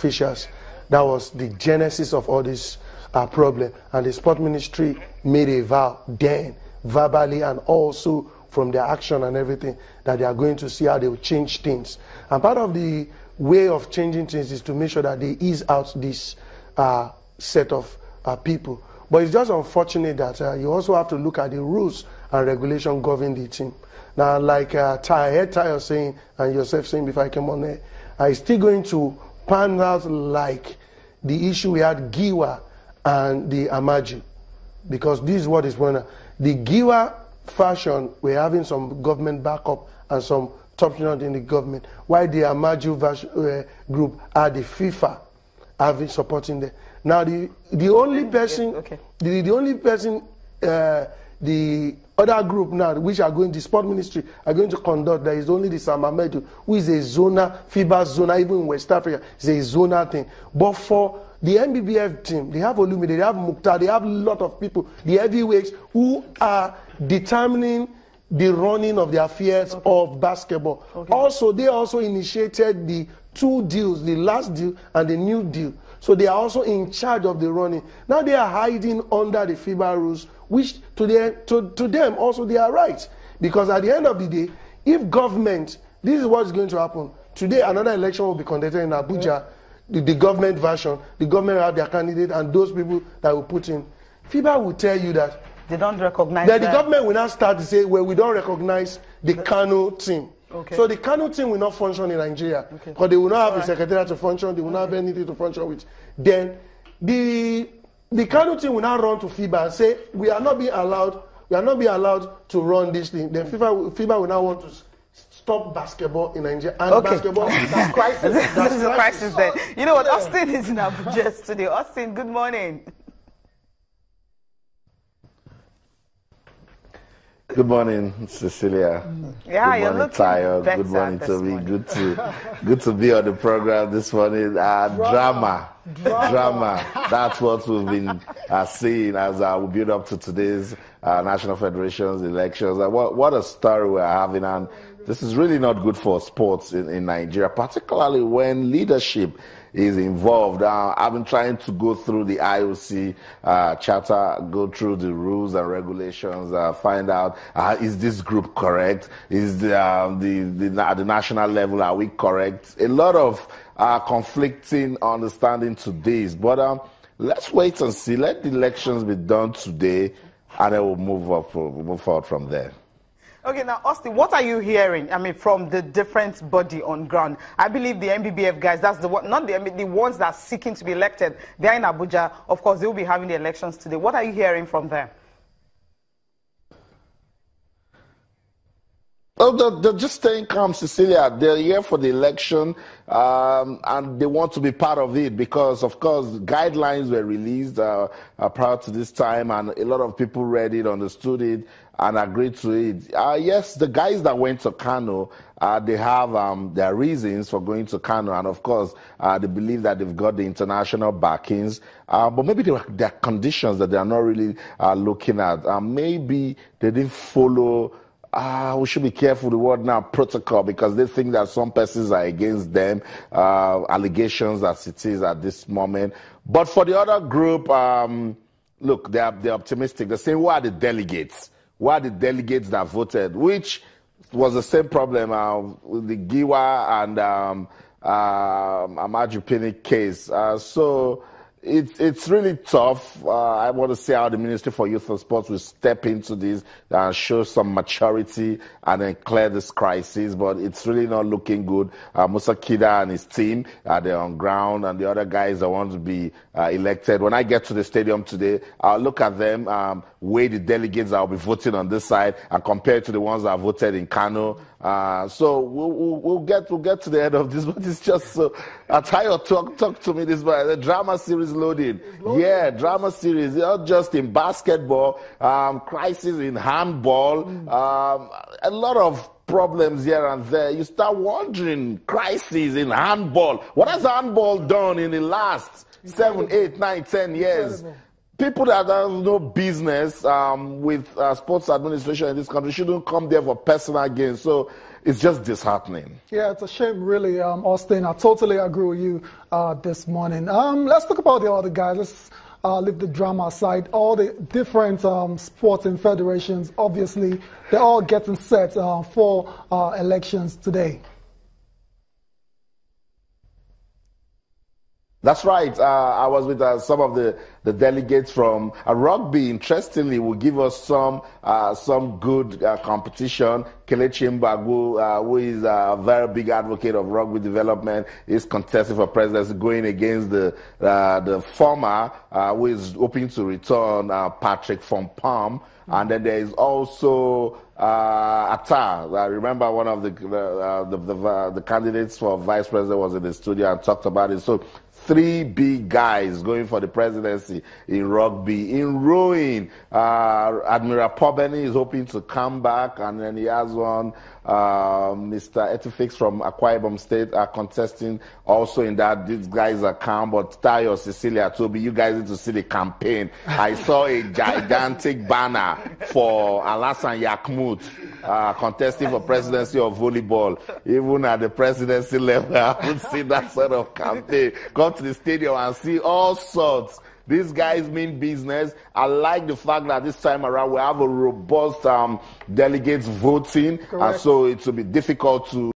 officials. That was the genesis of all this problem. And the sport ministry made a vow then, verbally and also from their action and everything, that they are going to see how they will change things. And part of the way of changing things is to make sure that they ease out this set of people. But it's just unfortunate that you also have to look at the rules and regulation governing the team. Now, like Ty was saying, and yourself saying before I came on there, it's still going to pan out like the issue we had Giwa and the Amaju. Because this is what is going on. The Giwa fashion, we're having some government backup and some top unit in the government, while the Amaju group are the FIFA having supporting them. Now the only person, the other group now, which are going, the sport ministry are going to conduct, there is only the Samamedu, who is a zona, FIBA zona, even in West Africa, it's a zona thing. But for the NBBF team, they have Olumide, they have Mukhtar, they have a lot of people, the heavyweights, who are determining the running of the affairs of basketball. Also, they also initiated the two deals, the last deal and the new deal. So they are also in charge of the running. Now they are hiding under the FIBA rules, which to them also they are right. Because at the end of the day, if government, this is what is going to happen. Today another election will be conducted in Abuja, the government version, the government will have their candidate and those people that will put in. FIBA will tell you that they don't recognize that. The government will now start to say, well, we don't recognize the Kano team. So the Kano team will not function in Nigeria because they will not have a secretariat to function, they will not have anything to function with. Then the Kano team will now run to FIBA and say, we are not being allowed to run this thing. Then FIBA will now want to stop basketball in Nigeria. And basketball, that's crisis. This is a crisis there. You know what, Austin is in Abuja today. Austin, good morning. Good morning, Cecilia. Yeah, good morning, Tayo. Good morning, Toby. Good to be on the program this morning. Drama. That's what we've been seeing as we build up to today's National Federation's elections. What a story we're having, and this is really not good for sports in Nigeria, particularly when leadership is involved. I've been trying to go through the IOC charter, go through the rules and regulations, find out is this group correct? Is at the national level, are we correct? A lot of conflicting understanding to this, but let's wait and see. Let the elections be done today, and then we'll move forward from there. Okay, now, Austin, what are you hearing, I mean, from the different body on ground? I believe the NBBF guys, that's the one, not the ones that are seeking to be elected. They're in Abuja. Of course, they will be having the elections today. What are you hearing from them? Well, they're just staying calm, Cecilia. They're here for the election, and they want to be part of it because, of course, guidelines were released prior to this time, and a lot of people read it, understood it, and agreed to it. Yes, the guys that went to Kano, they have their reasons for going to Kano, and of course, they believe that they've got the international backings, but maybe there are conditions that they are not really looking at. Maybe they didn't follow. We should be careful the word now, protocol, because they think that some persons are against them, allegations as it is at this moment. But for the other group, look, they're optimistic. They're saying, who are the delegates? Who are the delegates that voted? Which was the same problem with the Giwa and Amaju Pinnick case. So it's really tough. I want to see how the Ministry for Youth and Sports will step into this and show some maturity and then clear this crisis. But it's really not looking good. Musa Kida and his team, they're on ground, and the other guys that want to be elected. When I get to the stadium today, I'll look at them, weigh the delegates that will be voting on this side, and compare it to the ones that voted in Kano. So we'll get to the end of this, but it's just so. Tayo, talk to me this morning. The drama series loaded. Yeah, drama series. Not just in basketball, crisis in handball, a lot of problems here and there. You start wondering, crisis in handball. What has handball done in the last 7, 8, 9, 10 years? People that have no business with sports administration in this country shouldn't come there for personal gain. So it's just disheartening. Yeah, it's a shame, really, Austin. I totally agree with you this morning. Let's talk about the other guys. Let's leave the drama aside. All the different sporting federations, obviously, they're all getting set for elections today. That's right. I was with some of the delegates from rugby. Interestingly, will give us some good competition. Kelechi Mbagwu, who is a very big advocate of rugby development, is contesting for presidency, going against the former, who is hoping to return, Patrick Fompam. And then there is also Atta. I remember one of the candidates for vice president was in the studio and talked about it. So 3 big guys going for the presidency in rugby. In rowing, Admiral Pobeni is hoping to come back, and then he has one, Mr. Etifix from Akwa Ibom State are contesting also in that. These guys are calm, but Tayo, Cecilia, Toby, you guys need to see the campaign. I saw a gigantic banner for Alassane Yakmut contesting for presidency of volleyball. Even at the presidency level, I haven't seen that sort of campaign. Come to the stadium and see all sorts. These guys mean business. I like the fact that this time around we have a robust delegates voting, and so it will be difficult to